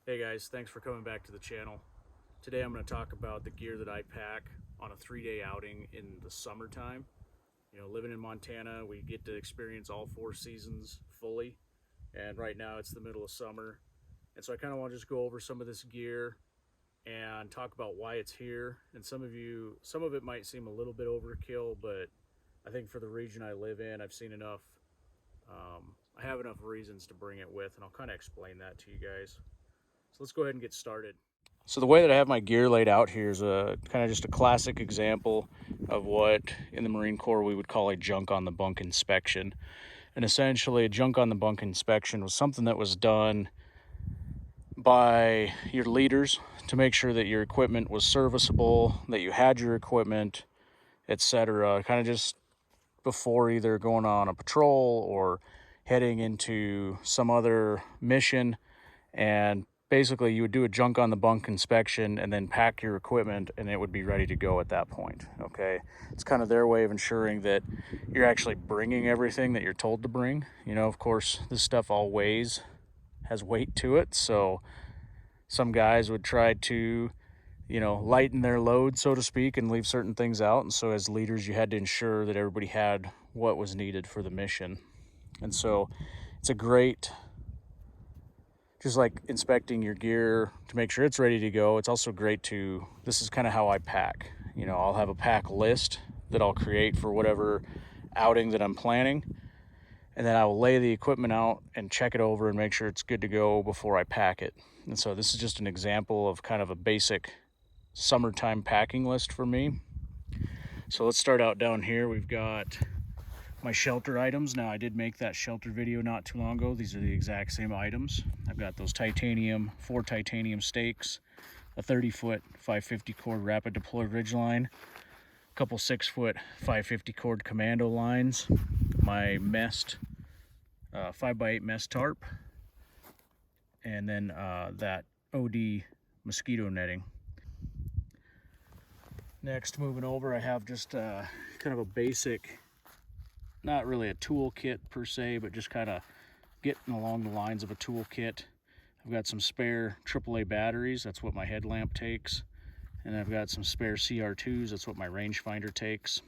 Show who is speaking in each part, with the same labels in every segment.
Speaker 1: Hey guys, thanks for coming back to the channel. Today I'm going to talk about the gear that I pack on a 3-day outing in the summertime. Living in Montana, we get to experience all 4 seasons fully, and right now it's the middle of summer. And so I kind of want to just go over some of this gear and talk about why it's here. And some of it might seem a little bit overkill, but I think for the region I live in, I've seen enough. I have enough reasons to bring it with, and I'll kind of explain that to you guys. So let's go ahead and get started. So the way that I have my gear laid out here is a kind of just a classic example of what in the Marine Corps we would call a junk on the bunk inspection. And essentially a junk on the bunk inspection was something that was done by your leaders to make sure that your equipment was serviceable, that you had your equipment, etc. Kind of just before either going on a patrol or heading into some other mission. And basically you would do a junk on the bunk inspection and then pack your equipment and it would be ready to go at that point. Okay, it's kind of their way of ensuring that you're actually bringing everything that you're told to bring. Of course, this stuff all has weight to it, so some guys would try to lighten their load, so to speak, and leave certain things out. And so as leaders, you had to ensure that everybody had what was needed for the mission. And so it's a great, just like inspecting your gear to make sure it's ready to go, it's also great this is kind of how I pack. I'll have a pack list that I'll create for whatever outing that I'm planning, and then I will lay the equipment out and check it over and make sure it's good to go before I pack it. And so this is just an example of kind of a basic summertime packing list for me. So let's start out down here. We've got my shelter items. Now, I did make that shelter video not too long ago. These are the exact same items. I've got those four titanium stakes, a 30-foot 550 cord rapid deploy ridgeline, a couple 6-foot 550 cord commando lines, my messed 5x8 mesh tarp, and then that OD mosquito netting. Next, moving over, I have just kind of a basic, not really a tool kit per se, but just kind of getting along the lines of a tool kit. I've got some spare AAA batteries, that's what my headlamp takes. And I've got some spare CR2s, that's what my rangefinder takes.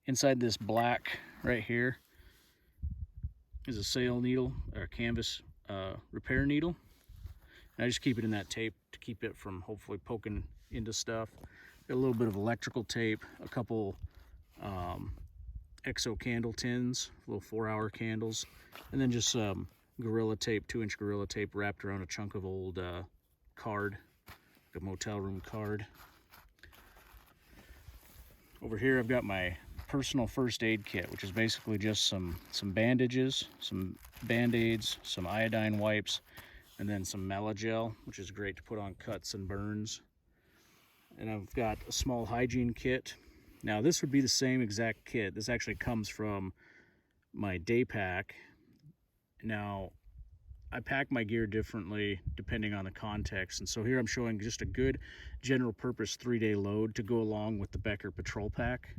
Speaker 1: Inside this black right here is a sail needle, or canvas repair needle. And I just keep it in that tape to keep it from hopefully poking into stuff. Got a little bit of electrical tape, a couple exo candle tins, little 4-hour candles, and then just some Gorilla Tape, 2-inch Gorilla Tape wrapped around a chunk of old card, like a motel room card. Over here I've got my personal first aid kit, which is basically just some bandages, some band-aids, some iodine wipes, and then some Melagel, which is great to put on cuts and burns. And I've got a small hygiene kit. Now this would be the same exact kit. This actually comes from my day pack. Now I pack my gear differently depending on the context, and so here I'm showing just a good general purpose 3-day load to go along with the Becker Patrol Pack.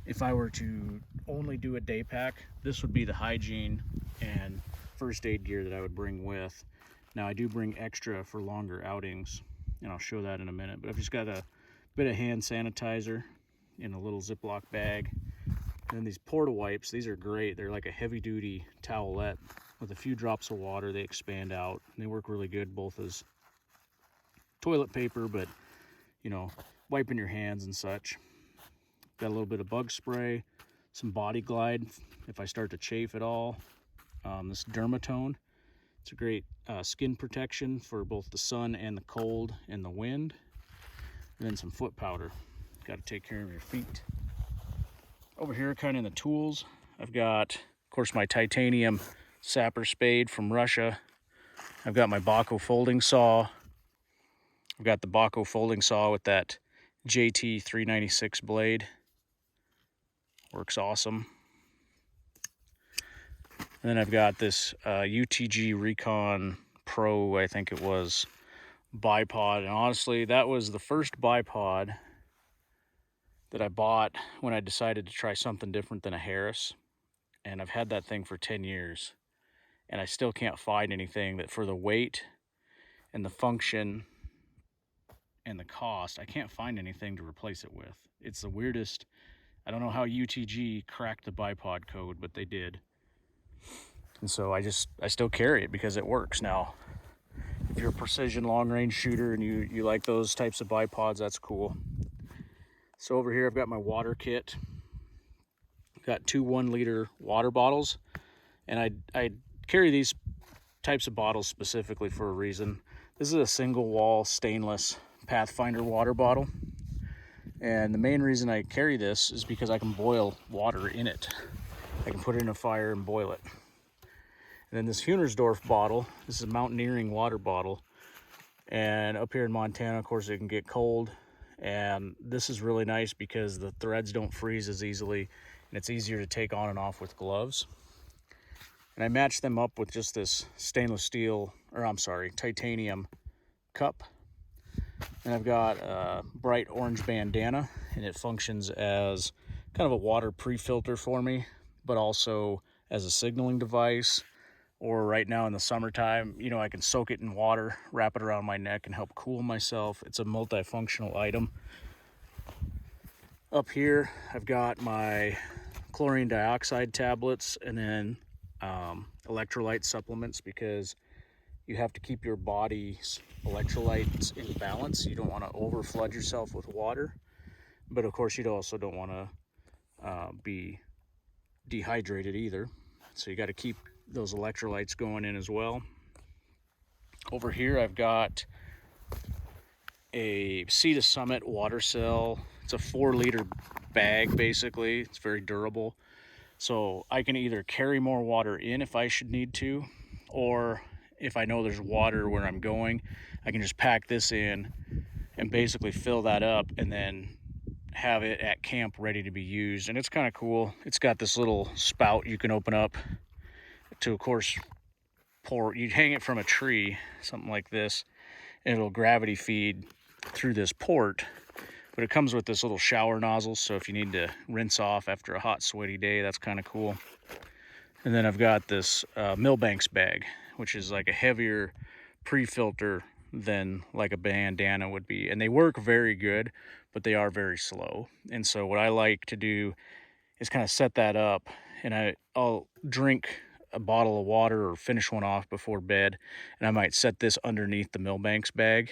Speaker 1: If I were to only do a day pack, this would be the hygiene and first aid gear that I would bring with. Now I do bring extra for longer outings, and I'll show that in a minute, but I've just got a bit of hand sanitizer in a little Ziploc bag. And then these Porta wipes, these are great. They're like a heavy duty towelette with a few drops of water. They expand out and they work really good both as toilet paper, but wiping your hands and such. Got a little bit of bug spray, some Body Glide if I start to chafe at all. This Dermatone, it's a great skin protection for both the sun and the cold and the wind. And then some foot powder. Got to take care of your feet. Over here, kind of in the tools, I've got, of course, my titanium sapper spade from Russia. I've got my Baco folding saw. I've got the Baco folding saw with that JT 396 blade. Works awesome. And then I've got this UTG Recon Pro, I think it was, bipod. And honestly, that was the first bipod that I bought when I decided to try something different than a Harris. And I've had that thing for 10 years. and I still can't find anything that for the weight and the function and the cost, I can't find anything to replace it with. It's the weirdest. I don't know how UTG cracked the bipod code, but they did. And so I still carry it because it works. Now, if you're a precision long range shooter and you like those types of bipods, that's cool. So over here I've got my water kit. Got 2 1-liter water bottles, and I carry these types of bottles specifically for a reason. This is a single wall stainless Pathfinder water bottle, and the main reason I carry this is because I can boil water in it. I can put it in a fire and boil it. And then this Hunersdorf bottle, this is a mountaineering water bottle, and up here in Montana, of course, it can get cold, and this is really nice because the threads don't freeze as easily, and it's easier to take on and off with gloves. And I matched them up with just this titanium cup. And I've got a bright orange bandana, and it functions as kind of a water pre-filter for me, but also as a signaling device. Or right now in the summertime, I can soak it in water, wrap it around my neck, and help cool myself. It's a multifunctional item. Up here, I've got my chlorine dioxide tablets, and then electrolyte supplements, because you have to keep your body's electrolytes in balance. You don't want to over flood yourself with water, but of course you also don't want to be dehydrated either. So you got to keep those electrolytes going in as well. Over here I've got a Sea to Summit water cell. It's a 4-liter bag basically. It's very durable. So I can either carry more water in if I should need to, or if I know there's water where I'm going, I can just pack this in and basically fill that up and then have it at camp ready to be used. And it's kind of cool. It's got this little spout you can open up to, of course, pour. You hang it from a tree, something like this, and it'll gravity feed through this port. But it comes with this little shower nozzle, so if you need to rinse off after a hot, sweaty day, that's kind of cool. And then I've got this Millbanks bag, which is like a heavier pre-filter than like a bandana would be. And they work very good, but they are very slow. And so what I like to do is kind of set that up, and I'll drink a bottle of water or finish one off before bed, and I might set this underneath the Millbanks bag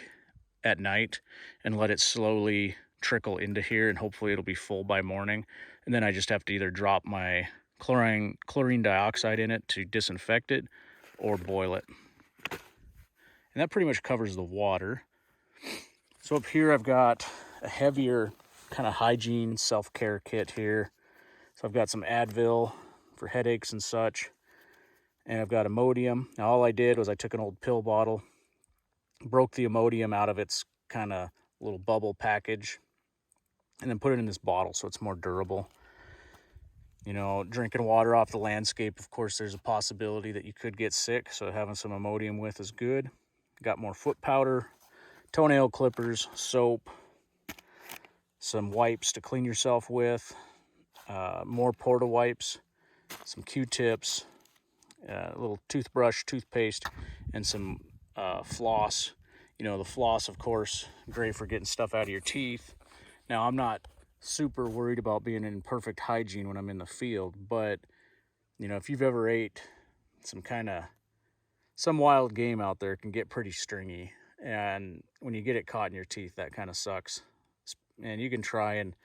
Speaker 1: at night and let it slowly trickle into here, and hopefully it'll be full by morning. And then I just have to either drop my chlorine dioxide in it to disinfect it or boil it. And that pretty much covers the water. So up here I've got a heavier kind of hygiene self-care kit here. So I've got some Advil for headaches and such, and I've got Imodium. Now all I did was I took an old pill bottle, broke the Imodium out of its kind of little bubble package, and then put it in this bottle so it's more durable. Drinking water off the landscape, of course, there's a possibility that you could get sick, so having some Imodium with is good. Got more foot powder, toenail clippers, soap, some wipes to clean yourself with, more Porta wipes, some Q-tips, a little toothbrush, toothpaste, and some floss. The floss, of course, great for getting stuff out of your teeth. Now, I'm not super worried about being in perfect hygiene when I'm in the field, but if you've ever ate some wild game out there, it can get pretty stringy, and when you get it caught in your teeth, that kind of sucks. And you can try and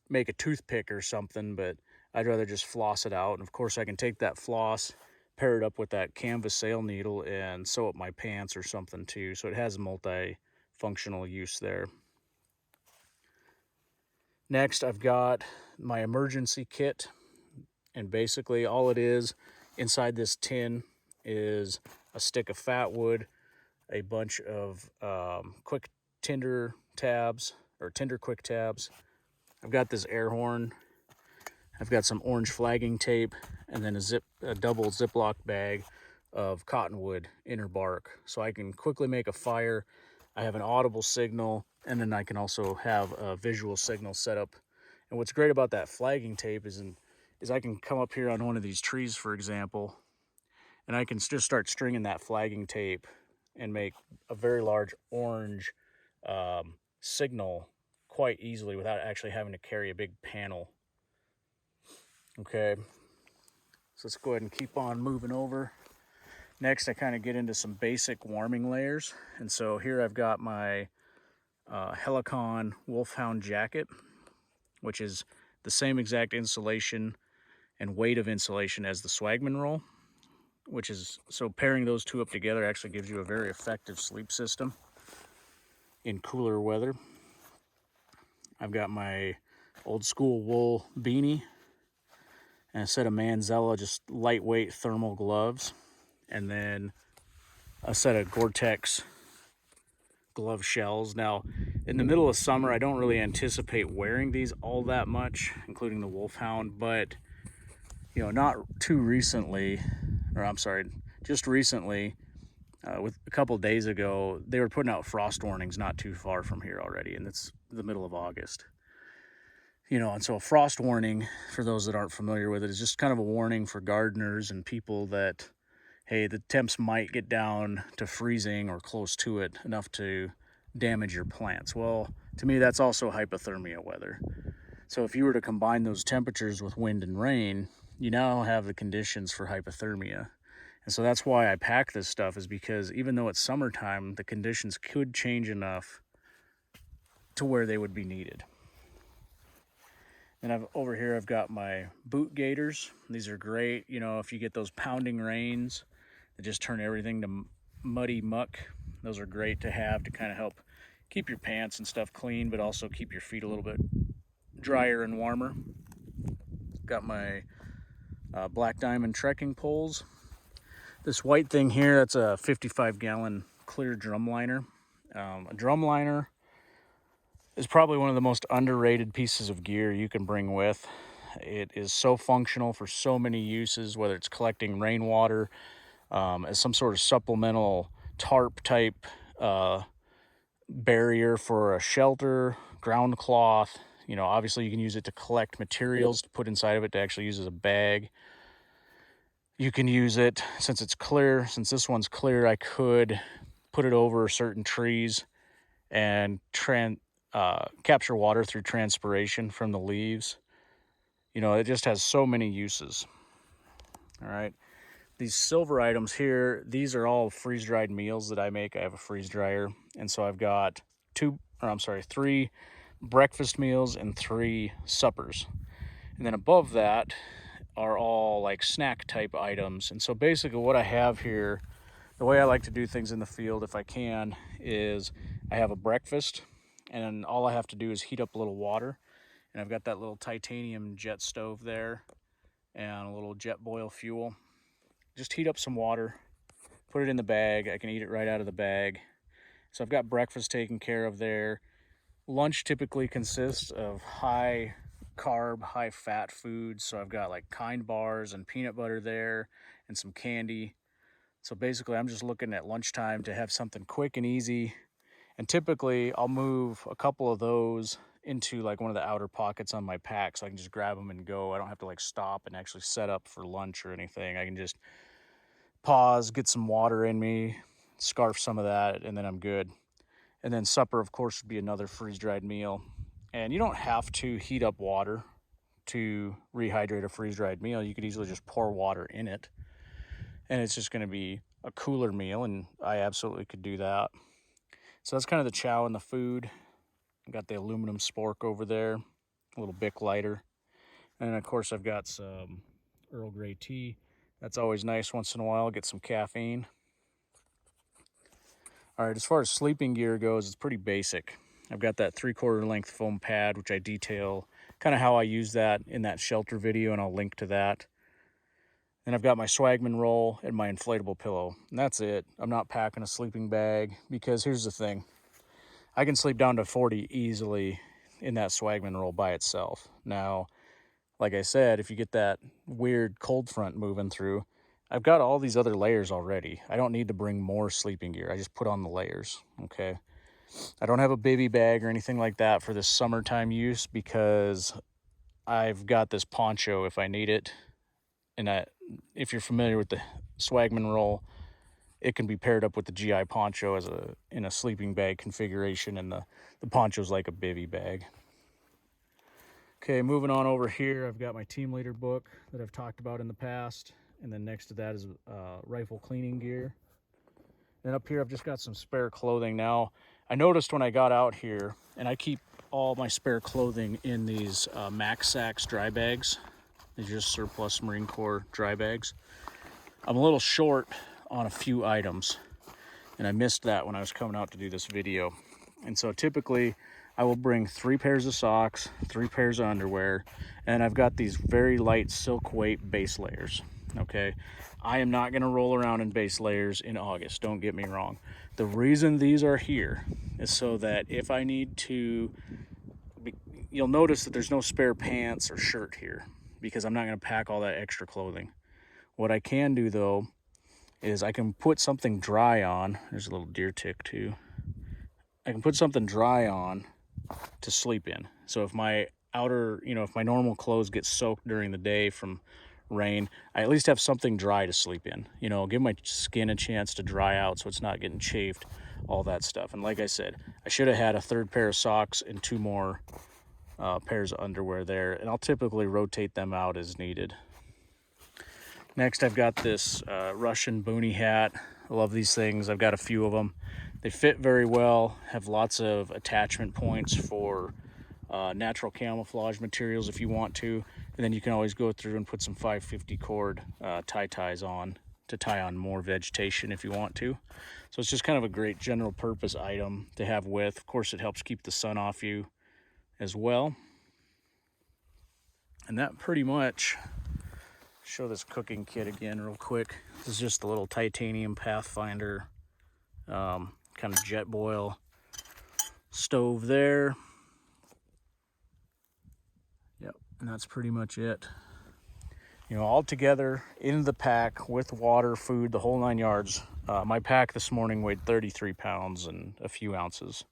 Speaker 1: make a toothpick or something, but I'd rather just floss it out. And of course I can take that floss, pair it up with that canvas sail needle, and sew up my pants or something too, so it has multi-functional use there. Next, I've got my emergency kit, and basically all it is inside this tin is a stick of fat wood, a bunch of quick tinder tabs, or tinder quick tabs. I've got this air horn. I've got some orange flagging tape, and then a double Ziploc bag of cottonwood inner bark, so I can quickly make a fire. I have an audible signal, and then I can also have a visual signal set up. And what's great about that flagging tape is I can come up here on one of these trees, for example, and I can just start stringing that flagging tape and make a very large orange signal quite easily without actually having to carry a big panel. Okay, so let's go ahead and keep on moving over. Next, I kind of get into some basic warming layers. And so here I've got my Helicon Wolfhound jacket, which is the same exact insulation and weight of insulation as the Swagman roll, which is, so pairing those two up together actually gives you a very effective sleep system in cooler weather. I've got my old school wool beanie and a set of Manzella, just lightweight thermal gloves, and then a set of Gore-Tex glove shells. Now, in the middle of summer, I don't really anticipate wearing these all that much, including the Wolfhound, but not too recently, or I'm sorry, just recently, with a couple days ago, they were putting out frost warnings not too far from here already, and it's the middle of August. And so a frost warning, for those that aren't familiar with it, is just kind of a warning for gardeners and people that, hey, the temps might get down to freezing or close to it enough to damage your plants. Well, to me, that's also hypothermia weather. So if you were to combine those temperatures with wind and rain, you now have the conditions for hypothermia. And so that's why I pack this stuff, is because even though it's summertime, the conditions could change enough to where they would be needed. And over here, I've got my boot gaiters. These are great, if you get those pounding rains that just turn everything to muddy muck. Those are great to have to kind of help keep your pants and stuff clean, but also keep your feet a little bit drier and warmer. Got my Black Diamond trekking poles. This white thing here, that's a 55-gallon clear drum liner. A drum liner is probably one of the most underrated pieces of gear you can bring with. It is so functional for so many uses, whether it's collecting rainwater, as some sort of supplemental tarp type barrier for a shelter, ground cloth. Obviously you can use it to collect materials to put inside of it to actually use as a bag. You can use it, since it's clear, since this one's clear, I could put it over certain trees and capture water through transpiration from the leaves. It just has so many uses. All right. These silver items here, these are all freeze-dried meals that I make. I have a freeze dryer. And so I've got 3 breakfast meals and 3 suppers. And then above that are all like snack type items. And so basically what I have here, the way I like to do things in the field, if I can, is I have a breakfast, and all I have to do is heat up a little water. And I've got that little titanium jet stove there and a little jet boil fuel. Just heat up some water, put it in the bag. I can eat it right out of the bag. So I've got breakfast taken care of there. Lunch typically consists of high carb, high fat foods. So I've got like Kind bars and peanut butter there and some candy. So basically I'm just looking at lunchtime to have something quick and easy. And typically I'll move a couple of those into like one of the outer pockets on my pack so I can just grab them and go. I don't have to like stop and actually set up for lunch or anything. I can just pause, get some water in me, scarf some of that, and then I'm good. And then supper, of course, would be another freeze-dried meal. And you don't have to heat up water to rehydrate a freeze-dried meal. You could easily just pour water in it, and it's just going to be a cooler meal, and I absolutely could do that. So that's kind of the chow and the food. I got the aluminum spork over there, a little Bic lighter. And then, of course, I've got some Earl Grey tea. That's always nice once in a while, get some caffeine. All right, as far as sleeping gear goes, it's pretty basic. I've got that 3/4 length foam pad, which I detail kind of how I use that in that shelter video, and I'll link to that. And I've got my Swagman roll and my inflatable pillow, and that's it. I'm not packing a sleeping bag, because here's the thing. I can sleep down to 40 easily in that Swagman roll by itself. Now, like I said, if you get that weird cold front moving through, I've got all these other layers already. I don't need to bring more sleeping gear. I just put on the layers, okay? I don't have a bivy bag or anything like that for this summertime use, because I've got this poncho if I need it. And if you're familiar with the swagman roll. It can be paired up with the GI poncho in a sleeping bag configuration, and the poncho's like a bivy bag. Okay, moving on over here, I've got my team leader book that I've talked about in the past, and then next to that is rifle cleaning gear. And up here, I've just got some spare clothing. Now, I noticed when I got out here, and I keep all my spare clothing in these Max Sacks dry bags. These are just surplus Marine Corps dry bags. I'm a little short on a few items, and I missed that when I was coming out to do this video. And so typically, I will bring 3 pairs of socks, 3 pairs of underwear, and I've got these very light silk weight base layers. Okay, I am not going to roll around in base layers in August, don't get me wrong. The reason these are here is so that if I need to, you'll notice that there's no spare pants or shirt here because I'm not going to pack all that extra clothing. What I can do though is I can put something dry on. There's a little deer tick too. I can put something dry on to sleep in. So if my if my normal clothes get soaked during the day from rain, I at least have something dry to sleep in. Give my skin a chance to dry out so it's not getting chafed, all that stuff. And like I said, I should have had a 3rd pair of socks and 2 more pairs of underwear there, and I'll typically rotate them out as needed. Next, I've got this Russian boonie hat. I love these things. I've got a few of them. They fit very well, have lots of attachment points for natural camouflage materials if you want to. And then you can always go through and put some 550 cord ties on to tie on more vegetation if you want to. So it's just kind of a great general purpose item to have with. Of course, it helps keep the sun off you as well. And that pretty much, show this cooking kit again real quick. This is just a little titanium Pathfinder kind of jet boil stove there. Yep, and that's pretty much it. All together in the pack with water, food, the whole 9 yards. My pack this morning weighed 33 pounds and a few ounces.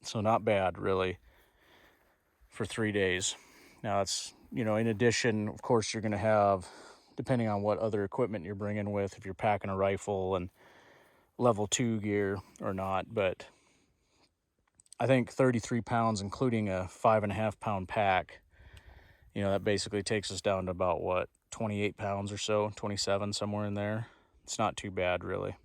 Speaker 1: So not bad, really, for 3 days. Now it's, in addition, of course, you're going to have, depending on what other equipment you're bringing with, if you're packing a rifle and level 2 gear or not, but I think 33 pounds, including a 5.5 pound pack, that basically takes us down to about 28 pounds or so, 27, somewhere in there. It's not too bad, really.